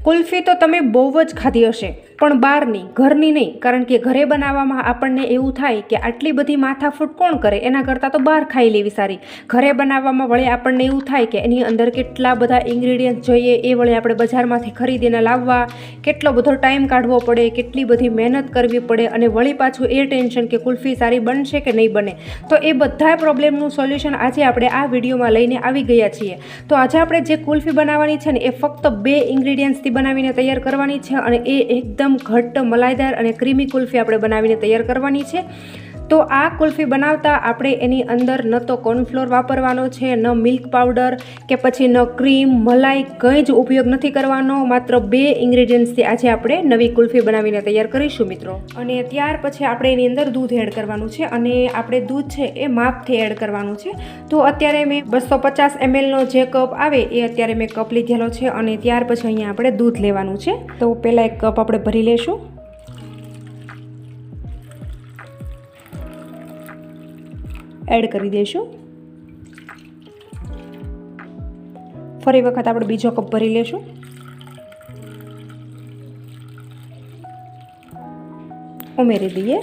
કુલ્ફી તો તમે બહુ જ ખાધી હશે, પણ બહારની, ઘરની નહીં. કારણ કે ઘરે બનાવવામાં આપણને એવું થાય કે આટલી બધી માથાફૂટ કોણ કરે, એના કરતાં તો બહાર ખાઈ લેવી સારી. ઘરે બનાવવામાં વળી આપણને એવું થાય કે એની અંદર કેટલા બધા ઇન્ગ્રીડિયન્ટ જોઈએ, એ વળી આપણે બજારમાંથી ખરીદીને લાવવા, કેટલો બધો ટાઈમ કાઢવો પડે, કેટલી બધી મહેનત કરવી પડે, અને વળી પાછું એ ટેન્શન કે કુલ્ફી સારી બનશે કે નહીં બને. તો એ બધા પ્રોબ્લેમનું સોલ્યુશન આજે આપણે આ વિડીયોમાં લઈને આવી ગયા છીએ. તો આજે આપણે જે કુલ્ફી બનાવવાની છે ને, એ ફક્ત 2 ઇન્ગ્રીડિયન્ટ્સથી બનાવીને તૈયાર કરવાની છે, અને એ એકદમ ઘટ્ટ મલાઈદાર અને ક્રીમી કુલ્ફી આપણે બનાવીને તૈયાર કરવાની છે. તો આ કુલ્ફી બનાવતા આપણે એની અંદર ન તો કોર્નફ્લોર વાપરવાનો છે, ન મિલ્ક પાવડર કે પછી ન ક્રીમ, મલાઈ, કંઈ જ ઉપયોગ નથી કરવાનો. માત્ર 2 ઇન્ગ્રીડિયન્ટ્સથી આજે આપણે નવી કુલ્ફી બનાવીને તૈયાર કરીશું મિત્રો. અને ત્યાર પછી આપણે એની અંદર દૂધ એડ કરવાનું છે, અને આપણે દૂધ છે એ માપથી એડ કરવાનું છે. તો અત્યારે મેં 250 mlનો જે કપ આવે એ અત્યારે મેં કપ લીધેલો છે, અને ત્યાર પછી અહીંયા આપણે દૂધ લેવાનું છે. તો પહેલાં એક કપ આપણે ભરી લેશું. એડ કરી દઈશું. ફરી વખત આપણે બીજો કપ ભરી લેશું. ઉમેરી દઈએ.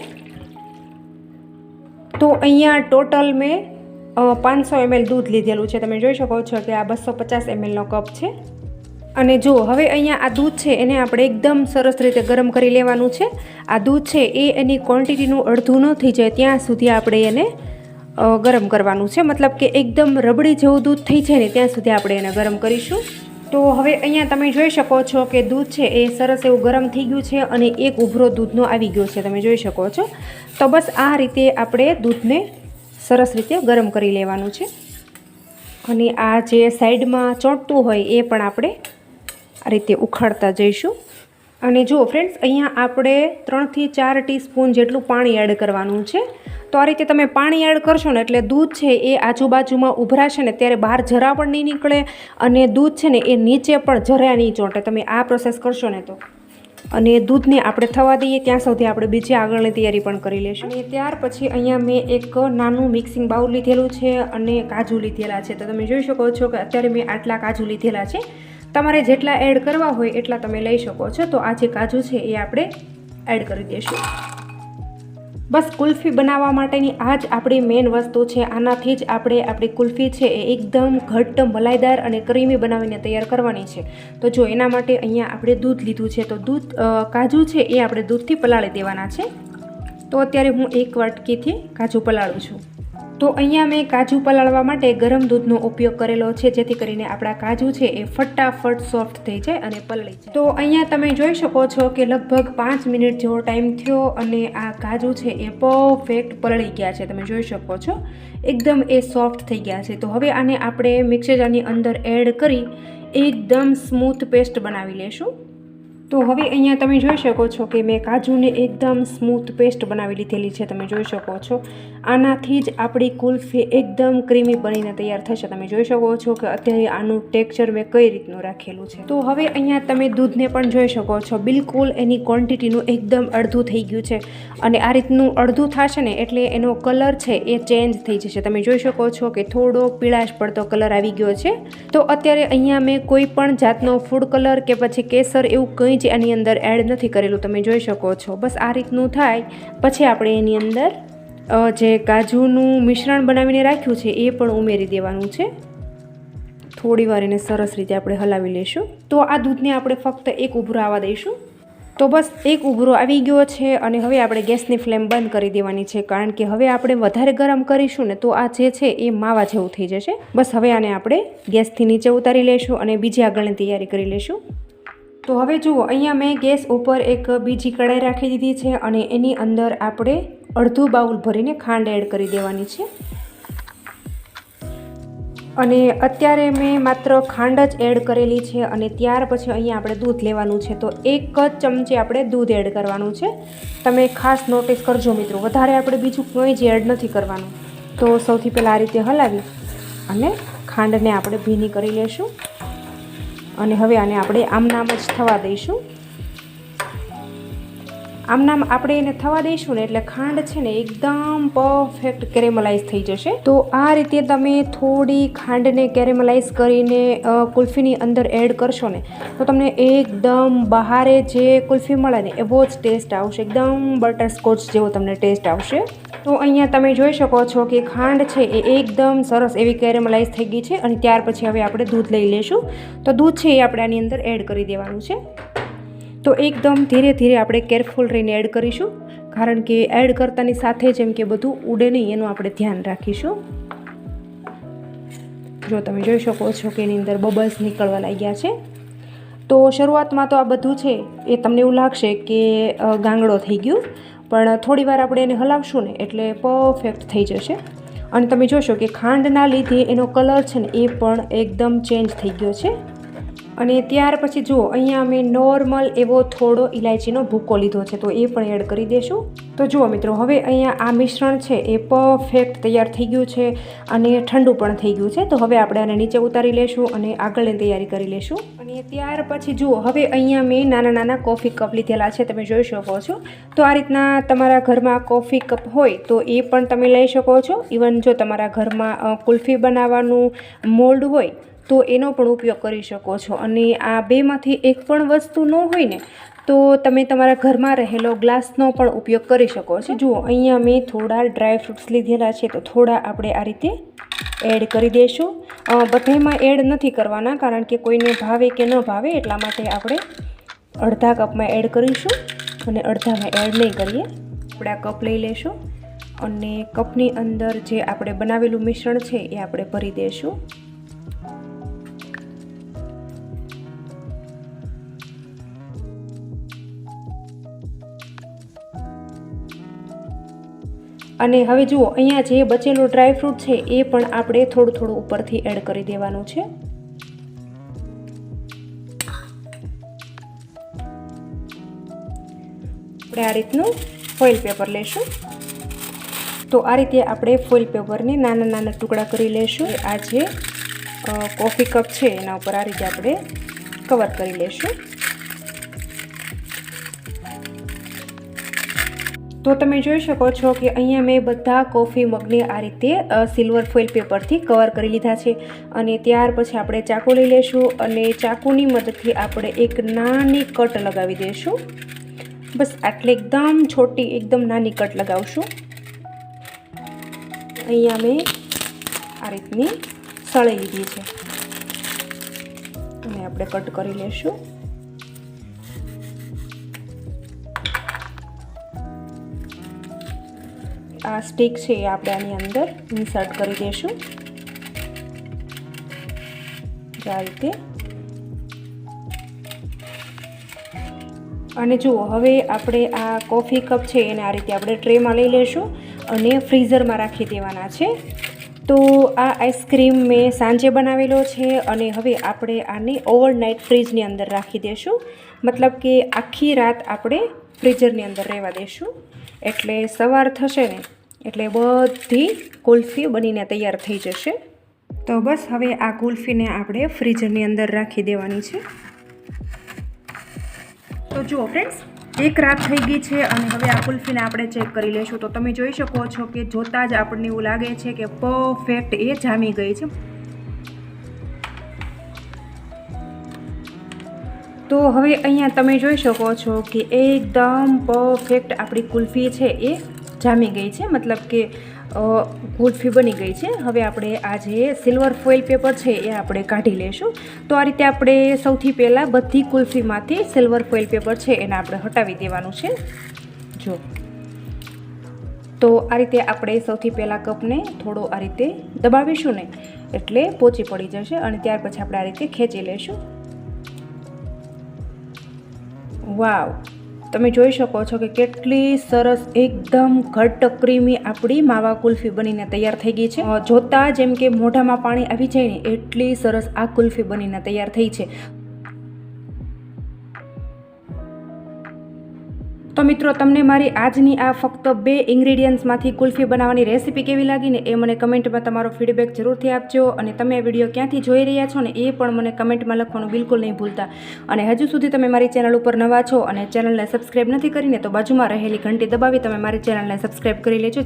તો અહીંયા ટોટલ મેં 500 ml દૂધ લીધેલું છે. તમે જોઈ શકો છો કે આ 250 mlનો કપ છે. અને જો હવે અહીંયા આ દૂધ છે એને આપણે એકદમ સરસ રીતે ગરમ કરી લેવાનું છે. આ દૂધ છે એ એની ક્વોન્ટિટીનું અડધું ન થઈ જાય ત્યાં સુધી આપણે એને ગરમ કરવાનું છે. મતલબ કે એકદમ રબડી જેવું દૂધ થઈ જાય ને ત્યાં સુધી આપણે એને ગરમ કરીશું. તો હવે અહીંયા તમે જોઈ શકો છો કે દૂધ છે એ સરસ એવું ગરમ થઈ ગયું છે, અને એક ઉભરો દૂધનો આવી ગયો છે. તમે જોઈ શકો છો. તો બસ આ રીતે આપણે દૂધને સરસ રીતે ગરમ કરી લેવાનું છે. અને આ જે સાઈડમાં ચોંટતું હોય એ પણ આપણે આ રીતે ઉખાડતા જઈશું. અને જુઓ ફ્રેન્ડ્સ, અહીંયા આપણે 3 થી 4 ટીસ્પૂન જેટલું પાણી એડ કરવાનું છે. તો આ રીતે તમે પાણી એડ કરશો ને એટલે દૂધ છે એ આજુબાજુમાં ઉભરાશે ને ત્યારે બહાર જરા પણ નહીં નીકળે, અને દૂધ છે ને એ નીચે પણ જરા નહીં ચોંટે. તમે આ પ્રોસેસ કરશો ને તો. અને દૂધને આપણે થવા દઈએ ત્યાં સુધી આપણે બીજી આગળની તૈયારી પણ કરી લઈશું. અને ત્યાર પછી અહીંયા મેં એક નાનું મિક્સિંગ બાઉલ લીધેલું છે, અને કાજુ લીધેલા છે. તો તમે જોઈ શકો છો કે અત્યારે મેં આટલા કાજુ લીધેલા છે. તમારે જેટલા એડ કરવા હોય એટલા તમે લઈ શકો છો. તો આ જે કાજુ છે એ આપણે એડ કરી દઈશું. બસ કુલ્ફી બનાવવા માટેની આ જ આપણી મેઇન વસ્તુ છે. આનાથી જ આપણે આપણી કુલ્ફી છે એ એકદમ ઘટ્ટ, મલાઈદાર અને ક્રીમી બનાવીને તૈયાર કરવાની છે. તો જો એના માટે અહીંયા આપણે દૂધ લીધું છે. તો કાજુ છે એ આપણે દૂધથી પલાળી દેવાના છે. તો અત્યારે હું 1 વાટકીથી કાજુ પલાળું છું. તો અહીંયા મેં કાજુ પલાળવા માટે ગરમ દૂધનો ઉપયોગ કરેલો છે, જેથી કરીને આપણા કાજુ છે એ ફટાફટ સોફ્ટ થઈ જાય અને પલળી જાય. તો અહીંયા તમે જોઈ શકો છો કે લગભગ 5 મિનિટ જેવો ટાઈમ થયો, અને આ કાજુ છે એ પરફેક્ટ પલળી ગયા છે. તમે જોઈ શકો છો એકદમ એ સોફ્ટ થઈ ગયા છે. તો હવે આને આપણે મિક્સર જારની અંદર એડ કરી એકદમ સ્મૂથ પેસ્ટ બનાવી લેશું. તો હવે અહીંયા તમે જોઈ શકો છો કે મેં કાજુને એકદમ સ્મૂથ પેસ્ટ બનાવી લીધેલી છે. તમે જોઈ શકો છો આનાથી જ આપણી કુલ્ફી એકદમ ક્રીમી બનીને તૈયાર થશે. તમે જોઈ શકો છો કે અત્યારે આનું ટેક્સચર મેં કઈ રીતનું રાખેલું છે. તો હવે અહીંયા તમે દૂધને પણ જોઈ શકો છો, બિલકુલ એની ક્વોન્ટિટીનું એકદમ અડધું થઈ ગયું છે. અને આ રીતનું અડધું થશે ને એટલે એનો કલર છે એ ચેન્જ થઈ જશે. તમે જોઈ શકો છો કે થોડો પીળાશ પડતો કલર આવી ગયો છે. તો અત્યારે અહીંયા મેં કોઈ પણ જાતનો ફૂડ કલર કે પછી કેસર એવું કંઈ જ આની અંદર એડ નથી કરેલું. તમે જોઈ શકો છો. બસ આ રીતનું થાય પછી આપણે એની અંદર જે કાજુનું મિશ્રણ બનાવીને રાખ્યું છે એ પણ ઉમેરી દેવાનું છે. થોડી વાર એને સરસ રીતે આપણે હલાવી લઈશું. તો આ દૂધને આપણે ફક્ત એક ઉભરો આવવા દઈશું. તો બસ એક ઉભરો આવી ગયો છે, અને હવે આપણે ગેસની ફ્લેમ બંધ કરી દેવાની છે, કારણ કે હવે આપણે વધારે ગરમ કરીશું ને તો આ જે છે એ માવા જેવું થઈ જશે. બસ હવે આને આપણે ગેસથી નીચે ઉતારી લઈશું અને બીજી આગળની તૈયારી કરી લઈશું. તો હવે જુઓ, અહીંયા મેં ગેસ ઉપર એક બીજી કઢાઈ રાખી દીધી છે, અને એની અંદર આપણે અડધું બાઉલ ભરીને ખાંડ એડ કરી દેવાની છે. અને અત્યારે મેં માત્ર ખાંડ જ એડ કરેલી છે, અને ત્યાર પછી અહીંયા આપણે દૂધ લેવાનું છે. તો 1 જ ચમચી આપણે દૂધ એડ કરવાનું છે. તમે ખાસ નોટિસ કરજો મિત્રો, વધારે આપણે બીજું કંઈ જ એડ નથી કરવાનું. તો સૌથી પહેલાં આ રીતે હલાવી અને ખાંડને આપણે ભીની કરી લેશું. અને હવે આને આપણે આમનામ જ થવા દઈશું. આમનામ આપણે એને થવા દઈશું ને એટલે ખાંડ છે ને એકદમ પરફેક્ટ કેરેમલાઇઝ થઈ જશે. તો આ રીતે તમે થોડી ખાંડને કેરેમલાઇઝ કરીને કુલ્ફીની અંદર એડ કરશો ને તો તમને એકદમ બહારે જે કુલ્ફી મળે ને એવો જ ટેસ્ટ આવશે, એકદમ બટરસ્કોચ જેવો તમને ટેસ્ટ આવશે. તો અહીંયા તમે જોઈ શકો છો કે ખાંડ છે એ એકદમ સરસ એવી કેરેમલાઇઝ થઈ ગઈ છે. અને ત્યાર પછી હવે આપણે દૂધ લઈ લઈશું. તો દૂધ છે એ આપણે આની અંદર એડ કરી દેવાનું છે. તો એકદમ ધીરે ધીરે આપણે કેરફુલ રહીને એડ કરીશું, કારણ કે એડ કરતાની સાથે જેમ કે બધું ઉડે નહીં એનું આપણે ધ્યાન રાખીશું. જો તમે જોઈ શકો છો કે એની અંદર બબલ્સ નીકળવા લાગ્યા છે. તો શરૂઆતમાં તો આ બધું છે એ તમને એવું લાગશે કે ગાંગડો થઈ ગયું, પણ થોડી વાર આપણે એને હલાવશું ને એટલે પરફેક્ટ થઈ જશે. અને તમે જોશો કે ખાંડના લીધે એનો કલર છે ને એ પણ એકદમ ચેન્જ થઈ ગયો છે. અને ત્યાર પછી જુઓ અહીંયા અમે નોર્મલ એવો થોડો ઇલાયચીનો ભૂકો લીધો છે, તો એ પણ એડ કરી દઈશું. તો જુઓ મિત્રો, હવે અહીંયા આ મિશ્રણ છે એ પરફેક્ટ તૈયાર થઈ ગયું છે અને ઠંડુ પણ થઈ ગયું છે. તો હવે આપણે આને નીચે ઉતારી લેશું અને આગળની તૈયારી કરી લેશું. અને ત્યાર પછી જુઓ, હવે અહીંયા મેં નાના નાના કોફી કપ લીધેલા છે, તમે જોઈ શકો છો. તો આ રીતના તમારા ઘરમાં કોફી કપ હોય તો એ પણ તમે લઈ શકો છો. ઇવન જો તમારા ઘરમાં કુલ્ફી બનાવવાનું મોલ્ડ હોય તો એનો પણ ઉપયોગ કરી શકો છો. અને આ બેમાંથી એક પણ વસ્તુ ન હોય ને તો તમે તમારા ઘરમાં રહેલો ગ્લાસનો પણ ઉપયોગ કરી શકો છો. જુઓ અહીંયા મેં થોડા ડ્રાય ફ્રૂટ્સ લીધેલા છે, તો થોડા આપણે આ રીતે એડ કરી દઈશું. બધામાં એડ નથી કરવાના, કારણ કે કોઈને ભાવે કે ન ભાવે એટલા માટે આપણે અડધા કપમાં એડ કરીશું અને અડધામાં એડ નહીં કરીએ. આપણે આ કપ લઈ લઈશું અને કપની અંદર જે આપણે બનાવેલું મિશ્રણ છે એ આપણે ભરી દઈશું. અને હવે જુઓ અહીંયા જે બચેલું ડ્રાયફ્રૂટ છે એ પણ આપણે થોડું થોડું ઉપરથી એડ કરી દેવાનું છે. આપણે આ રીતનું ફોઇલ પેપર લેશું. તો આ રીતે આપણે ફોઇલ પેપરને નાના નાના ટુકડા કરી લેશું. આ જે કોફી કપ છે એના ઉપર આ રીતે આપણે કવર કરી લેશું. તો તમે જોઈ શકો છો કે અહીંયા મેં બધા કોફી મગને આ રીતે સિલ્વર ફોઇલ પેપરથી કવર કરી લીધા છે. અને ત્યાર પછી આપણે ચાકુ લઈ લઈશું અને ચાકુની મદદથી આપણે એક નાની કટ લગાવી દઈશું. બસ આટલે એકદમ છોટી, એકદમ નાની કટ લગાવશું. અહીંયા મેં આ રીતની સળી લીધી છે અને આપણે કટ કરી લઈશું. આ સ્ટીક છે એ આપણે આની અંદર ઇન્સર્ટ કરી દઈશું આ રીતે. અને જુઓ, હવે આપણે આ કોફી કપ છે એને આ રીતે આપણે ટ્રેમાં લઈ લઈશું અને ફ્રીઝરમાં રાખી દેવાના છે. તો આ આઈસ્ક્રીમ મેં સાંજે બનાવેલો છે અને હવે આપણે આને ઓવરનાઇટ ફ્રીજની અંદર રાખી દઈશું. મતલબ કે આખી રાત આપણે ફ્રીઝરની અંદર રહેવા દઈશું, એટલે સવાર થશે ને એટલે બધી કુલ્ફી બનીને તૈયાર થઈ જશે. તો બસ હવે આ કુલ્ફીને આપણે ફ્રીઝરની અંદર રાખી દેવાની છે. તો જુઓ ફ્રેન્ડ્સ, એક રાત થઈ ગઈ છે અને હવે આ કુલ્ફીને આપણે ચેક કરી લઈશું. તો તમે જોઈ શકો છો કે જોતાં જ આપણને એવું લાગે છે કે પરફેક્ટ એ જામી ગઈ છે. તો હવે અહીંયા તમે જોઈ શકો છો કે એકદમ પરફેક્ટ આપણી કુલ્ફી છે એ જામી ગઈ છે, મતલબ કે કુલ્ફી બની ગઈ છે. હવે આપણે આ જે સિલ્વર ફોઇલ પેપર છે એ આપણે કાઢી લઈશું. તો આ રીતે આપણે સૌથી પહેલાં બધી કુલ્ફીમાંથી સિલ્વર ફોઇલ પેપર છે એને આપણે હટાવી દેવાનું છે. જો તો આ રીતે આપણે સૌથી પહેલાં કપને થોડો આ રીતે દબાવીશું ને એટલે પોચી પડી જશે અને ત્યાર પછી આપણે આ રીતે ખેંચી લઈશું. વાવ, તમે જોઈ શકો છો કે કેટલી સરસ એકદમ ઘટ્ટ ક્રીમી આપણી માવા કુલ્ફી બનીને તૈયાર થઈ ગઈ છે. જોતાં જેમ કે મોઢામાં પાણી આવી જાય ને એટલી સરસ આ કુલ્ફી બનીને તૈયાર થઈ છે. તો મિત્રો તમને મારી આજની આ ફક્ત 2 ઇન્ગ્રીડિયન્ટ્સમાંથી કુલ્ફી બનાવવાની રેસીપી કેવી લાગી ને એ મને કમેન્ટમાં તમારો ફીડબેક જરૂરથી આપજો. અને તમે આ વિડીયો ક્યાંથી જોઈ રહ્યા છો ને એ પણ મને કમેન્ટમાં લખવાનું બિલકુલ નહીં ભૂલતા. અને હજુ સુધી તમે મારી ચેનલ ઉપર નવા છો અને ચેનલને સબસ્ક્રાઈબ નથી કરીને તો બાજુમાં રહેલી ઘંટી દબાવી તમે મારી ચેનલને સબસ્ક્રાઈબ કરી લેજો.